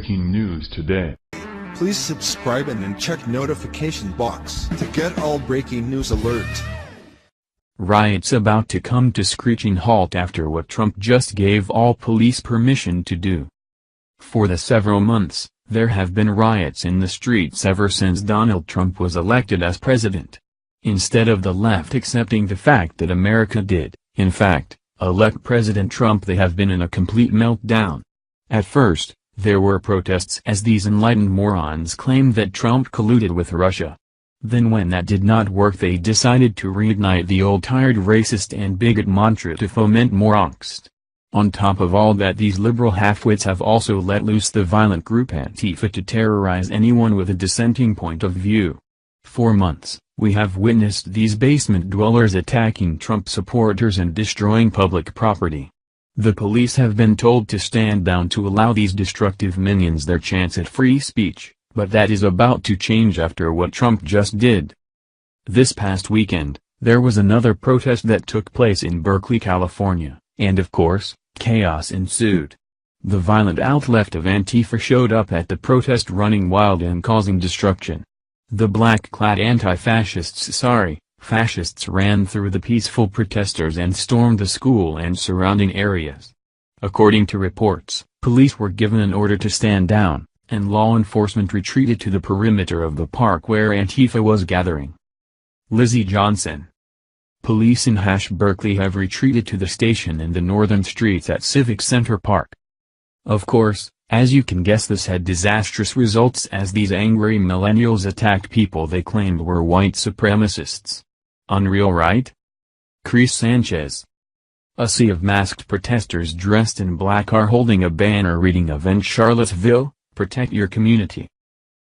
breaking news today. Please subscribe and then check notification box to get all breaking news alert. Riots about to come to screeching halt after what Trump just gave all police permission to do. For the several months, there have been riots in the streets ever since Donald Trump was elected as president. Instead of the left accepting the fact that America did, in fact, elect President Trump, they have been in a complete meltdown. At first, there were protests as these enlightened morons claimed that Trump colluded with Russia. Then when that did not work, they decided to reignite the old tired racist and bigot mantra to foment more angst. On top of all that, these liberal halfwits have also let loose the violent group Antifa to terrorize anyone with a dissenting point of view. For months, we have witnessed these basement dwellers attacking Trump supporters and destroying public property. The police have been told to stand down to allow these destructive minions their chance at free speech, but that is about to change after what Trump just did. This past weekend, there was another protest that took place in Berkeley, California, and of course, chaos ensued. The violent out-left of Antifa showed up at the protest running wild and causing destruction. The black-clad fascists ran through the peaceful protesters and stormed the school and surrounding areas. According to reports, police were given an order to stand down, and law enforcement retreated to the perimeter of the park where Antifa was gathering. Lizzie Johnson. Police in Berkeley have retreated to the station in the northern streets at Civic Center Park. Of course, as you can guess, this had disastrous results as these angry millennials attacked people they claimed were white supremacists. Unreal, right? Chris Sanchez. A sea of masked protesters dressed in black are holding a banner reading "Avenge Charlottesville, protect your community."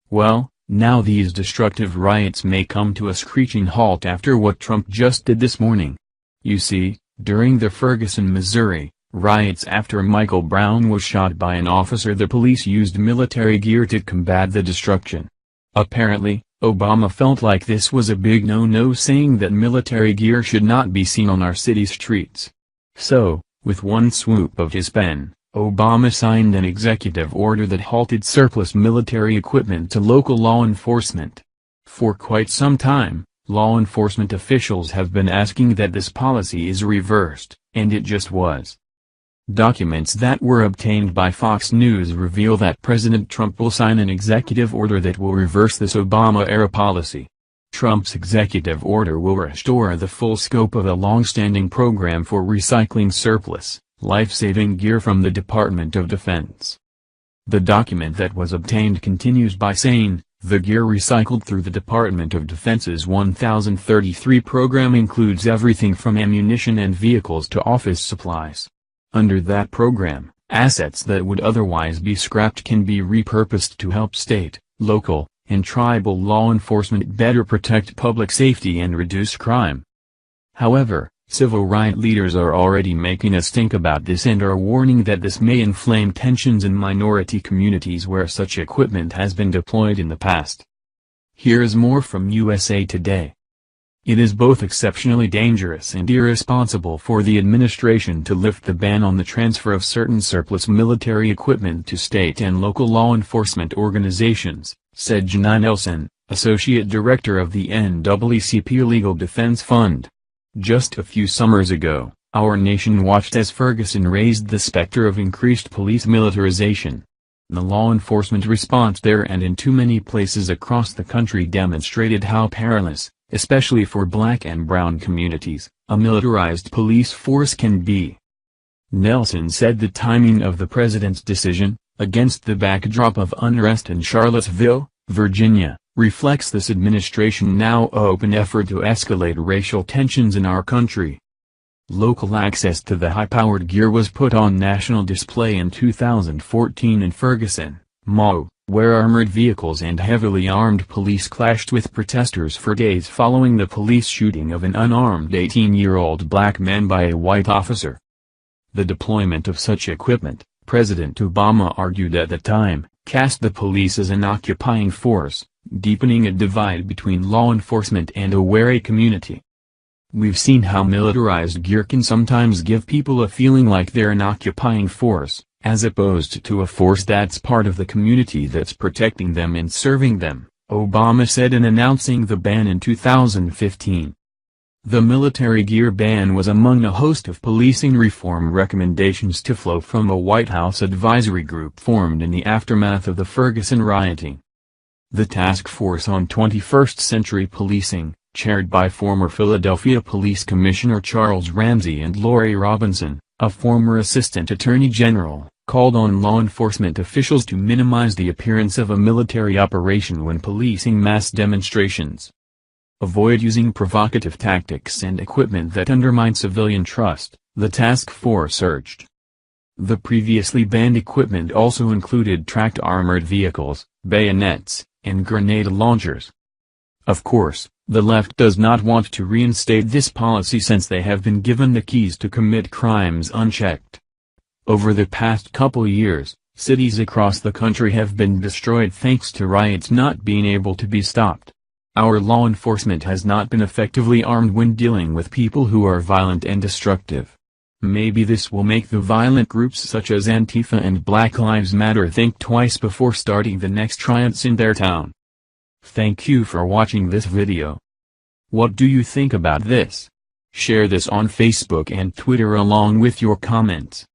Well, now these destructive riots may come to a screeching halt after what Trump just did this morning. You see, during the Ferguson, Missouri, riots after Michael Brown was shot by an officer, the police used military gear to combat the destruction. Apparently, Obama felt like this was a big no-no, saying that military gear should not be seen on our city streets. So, with one swoop of his pen, Obama signed an executive order that halted surplus military equipment to local law enforcement. For quite some time, law enforcement officials have been asking that this policy is reversed, and it just was. Documents that were obtained by Fox News reveal that President Trump will sign an executive order that will reverse this Obama-era policy. Trump's executive order will restore the full scope of a long-standing program for recycling surplus, life-saving gear from the Department of Defense. The document that was obtained continues by saying, the gear recycled through the Department of Defense's 1033 program includes everything from ammunition and vehicles to office supplies. Under that program, assets that would otherwise be scrapped can be repurposed to help state, local, and tribal law enforcement better protect public safety and reduce crime. However, civil rights leaders are already making a stink about this and are warning that this may inflame tensions in minority communities where such equipment has been deployed in the past. Here is more from USA Today. It is both exceptionally dangerous and irresponsible for the administration to lift the ban on the transfer of certain surplus military equipment to state and local law enforcement organizations, said Janai Nelson, Associate Director of the NAACP Legal Defense Fund. Just a few summers ago, our nation watched as Ferguson raised the specter of increased police militarization. The law enforcement response there and in too many places across the country demonstrated how perilous, especially for black and brown communities, a militarized police force can be. Nelson said the timing of the president's decision, against the backdrop of unrest in Charlottesville, Virginia, reflects this administration's now open effort to escalate racial tensions in our country. Local access to the high-powered gear was put on national display in 2014 in Ferguson, Mo, where armored vehicles and heavily armed police clashed with protesters for days following the police shooting of an unarmed 18-year-old black man by a white officer. The deployment of such equipment, President Obama argued at the time, cast the police as an occupying force, deepening a divide between law enforcement and a wary community. We've seen how militarized gear can sometimes give people a feeling like they're an occupying force, as opposed to a force that's part of the community that's protecting them and serving them, Obama said in announcing the ban in 2015. The military gear ban was among a host of policing reform recommendations to flow from a White House advisory group formed in the aftermath of the Ferguson rioting. The Task Force on 21st Century Policing, chaired by former Philadelphia Police Commissioner Charles Ramsey and Lori Robinson, a former Assistant Attorney General, called on law enforcement officials to minimize the appearance of a military operation when policing mass demonstrations. Avoid using provocative tactics and equipment that undermine civilian trust, the task force urged. The previously banned equipment also included tracked armored vehicles, bayonets, and grenade launchers. Of course, the left does not want to reinstate this policy since they have been given the keys to commit crimes unchecked. Over the past couple years, cities across the country have been destroyed thanks to riots not being able to be stopped. Our law enforcement has not been effectively armed when dealing with people who are violent and destructive. Maybe this will make the violent groups such as Antifa and Black Lives Matter think twice before starting the next riots in their town. Thank you for watching this video. What do you think about this? Share this on Facebook and Twitter along with your comments.